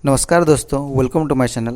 नमस्कार दोस्तों, welcome to my channel.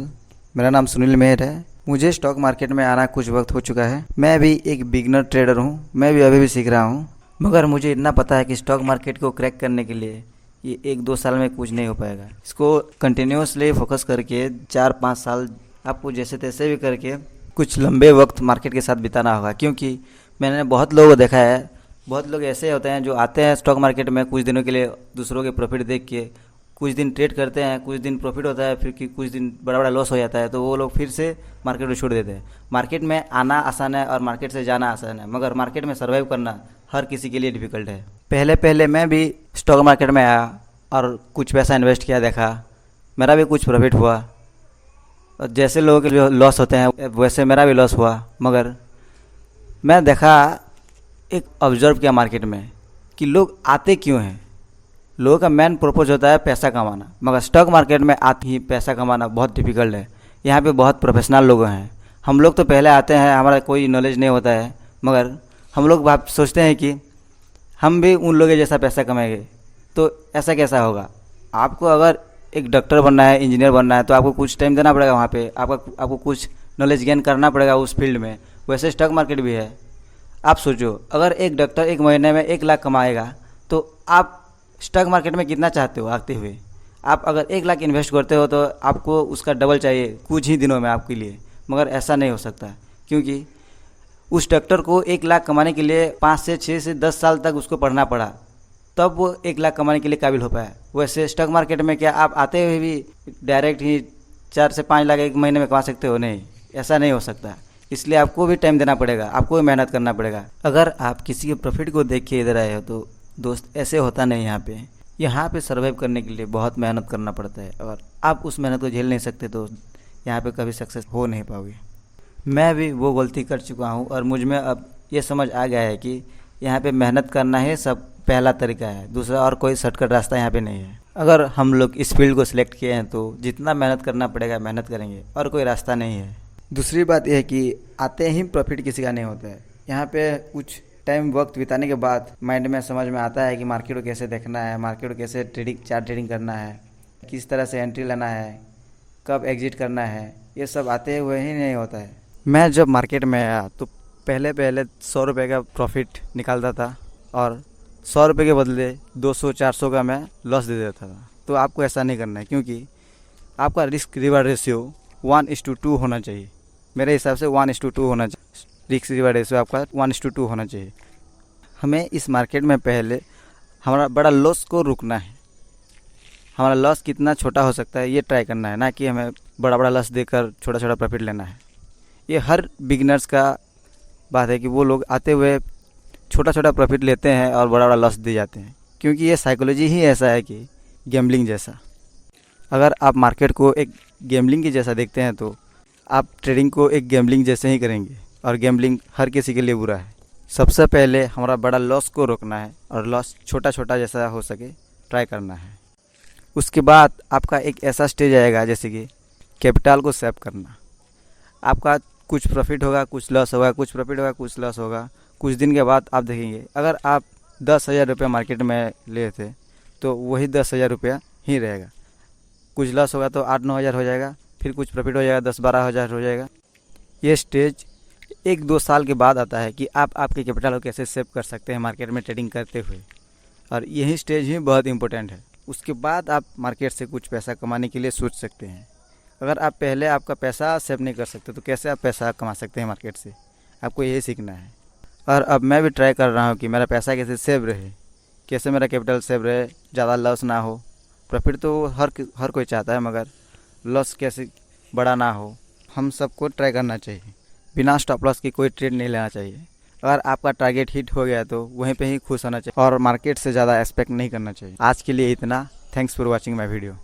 मेरा नाम सुनील मेहर है। मुझे स्टॉक मार्केट में आना कुछ वक्त हो चुका है। मैं भी एक बिगनर ट्रेडर हूँ। मैं भी अभी सीख रहा हूँ, मगर मुझे इतना पता है कि स्टॉक मार्केट को क्रैक करने के लिए ये 1-2 साल में कुछ नहीं हो पाएगा। इसको कंटिन्यूसली फोकस करके 4-5 साल आपको जैसे तैसे भी करके कुछ लंबे वक्त मार्केट के साथ बिताना होगा। क्योंकि मैंने बहुत लोगों को देखा है, बहुत लोग ऐसे होते हैं जो आते हैं स्टॉक मार्केट में कुछ दिनों के लिए, दूसरों के प्रॉफिट देख के कुछ दिन ट्रेड करते हैं, कुछ दिन प्रॉफिट होता है, फिर कुछ दिन बड़ा बड़ा लॉस हो जाता है, तो वो लोग फिर से मार्केट को छोड़ देते हैं। मार्केट में आना आसान है और मार्केट से जाना आसान है, मगर मार्केट में सर्वाइव करना हर किसी के लिए डिफ़िकल्ट है। पहले पहले मैं भी स्टॉक मार्केट में आया और कुछ पैसा इन्वेस्ट किया, देखा मेरा भी कुछ प्रॉफिट हुआ, और जैसे लोगों के जो लॉस होते हैं वैसे मेरा भी लॉस हुआ। मगर मैं देखा, एक ऑब्जर्व किया मार्केट में कि लोग आते क्यों हैं। लोगों का मेन पर्पज़ होता है पैसा कमाना, मगर स्टॉक मार्केट में आते ही पैसा कमाना बहुत डिफ़िकल्ट है। यहाँ पे बहुत प्रोफेशनल लोग हैं। हम लोग तो पहले आते हैं, हमारा कोई नॉलेज नहीं होता है, मगर हम लोग सोचते हैं कि हम भी उन लोगों जैसा पैसा कमाएंगे। तो ऐसा कैसा होगा? आपको अगर एक डॉक्टर बनना है, इंजीनियर बनना है, तो आपको कुछ टाइम देना पड़ेगा वहाँ पे, आपको कुछ नॉलेज गेन करना पड़ेगा उस फील्ड में। वैसे स्टॉक मार्केट भी है। आप सोचो, अगर एक डॉक्टर एक महीने में 1 लाख कमाएगा, तो आप स्टॉक मार्केट में कितना चाहते हो आते हुए? आप अगर 1 लाख इन्वेस्ट करते हो तो आपको उसका डबल चाहिए कुछ ही दिनों में आपके लिए। मगर ऐसा नहीं हो सकता, क्योंकि उस डॉक्टर को 1 लाख कमाने के लिए 5 से 6 से 10 साल तक उसको पढ़ना पड़ा, तब वो 1 लाख कमाने के लिए काबिल हो पाया। वैसे स्टॉक मार्केट में क्या आप आते हुए भी डायरेक्ट ही 4 से 5 लाख एक महीने में कमा सकते हो? नहीं, ऐसा नहीं हो सकता। इसलिए आपको भी टाइम देना पड़ेगा, आपको भी मेहनत करना पड़ेगा। अगर आप किसी के प्रॉफिट को देख के इधर आए हो तो दोस्त, ऐसे होता नहीं। यहाँ पे सर्वाइव करने के लिए बहुत मेहनत करना पड़ता है, और आप उस मेहनत को झेल नहीं सकते तो यहाँ पे कभी सक्सेस हो नहीं पाओगे। मैं भी वो गलती कर चुका हूँ, और मुझ में अब ये समझ आ गया है कि यहाँ पे मेहनत करना ही सब पहला तरीका है, दूसरा और कोई शॉर्टकट रास्ता यहाँ पे नहीं है। अगर हम लोग इस फील्ड को सिलेक्ट किए हैं तो जितना मेहनत करना पड़ेगा मेहनत करेंगे, और कोई रास्ता नहीं है। दूसरी बात यह है कि आते ही प्रॉफिट किसी का नहीं होता है। यहाँ पे कुछ टाइम वक्त बिताने के बाद माइंड में समझ में आता है कि मार्केट को कैसे देखना है, मार्केट को कैसे चार्ट ट्रेडिंग करना है, किस तरह से एंट्री लेना है, कब एग्जिट करना है, ये सब आते हुए ही नहीं होता है। मैं जब मार्केट में आया तो पहले 100 रुपये का प्रॉफिट निकालता था, और 100 रुपये के बदले 200-400 का मैं लॉस दे देता था। तो आपको ऐसा नहीं करना है, क्योंकि आपका रिस्क रिवार्ड रेशियो 1:2 होना चाहिए। मेरे हिसाब से 1:2 होना चाहिए। रिस्क रिवार्ड रेशियो आपका 1:2 होना चाहिए। हमें इस मार्केट में पहले हमारा बड़ा लॉस को रुकना है। हमारा लॉस कितना छोटा हो सकता है ये ट्राई करना है, ना कि हमें बड़ा बड़ा लॉस देकर छोटा छोटा प्रॉफिट लेना है। ये हर बिगिनर्स का बात है कि वो लोग आते हुए छोटा छोटा प्रॉफिट लेते हैं और बड़ा बड़ा लॉस दे जाते हैं, क्योंकि ये साइकोलॉजी ही ऐसा है कि गैम्बलिंग जैसा। अगर आप मार्केट को एक गैम्बलिंग की जैसा देखते हैं तो आप ट्रेडिंग को एक गैम्बलिंग जैसे ही करेंगे, और गैम्बलिंग हर किसी के लिए बुरा है। सबसे पहले हमारा बड़ा लॉस को रोकना है, और लॉस छोटा छोटा जैसा हो सके ट्राई करना है। उसके बाद आपका एक ऐसा स्टेज आएगा जैसे कि कैपिटल को सेव करना। आपका कुछ प्रॉफिट होगा, कुछ लॉस होगा, कुछ प्रॉफिट होगा, कुछ लॉस होगा। कुछ दिन के बाद आप देखेंगे, अगर आप 10,000 रुपये मार्केट में लिए थे तो वही 10,000 रुपया ही रहेगा। कुछ लॉस होगा तो 8-9 हज़ार हो जाएगा, फिर कुछ प्रॉफिट हो जाएगा 10-12 हज़ार हो जाएगा। ये स्टेज 1-2 साल के बाद आता है कि आप आपके कैपिटल को कैसे सेव कर सकते हैं मार्केट में ट्रेडिंग करते हुए, और यही स्टेज ही बहुत इंपॉर्टेंट है। उसके बाद आप मार्केट से कुछ पैसा कमाने के लिए सोच सकते हैं। अगर आप पहले आपका पैसा सेव नहीं कर सकते तो कैसे आप पैसा कमा सकते हैं मार्केट से? आपको यही सीखना है। और अब मैं भी ट्राई कर रहा हूँ कि मेरा पैसा कैसे सेव रहे, कैसे मेरा कैपिटल सेव रहे, ज़्यादा लॉस ना हो। प्रॉफिट तो हर कोई चाहता है, मगर लॉस कैसे बड़ा ना हो, हम सबको ट्राई करना चाहिए। बिना स्टॉप लॉस की कोई ट्रेड नहीं लेना चाहिए। अगर आपका टारगेट हिट हो गया तो वहीं पे ही खुश होना चाहिए, और मार्केट से ज़्यादा एक्सपेक्ट नहीं करना चाहिए। आज के लिए इतना। Thanks for watching my video.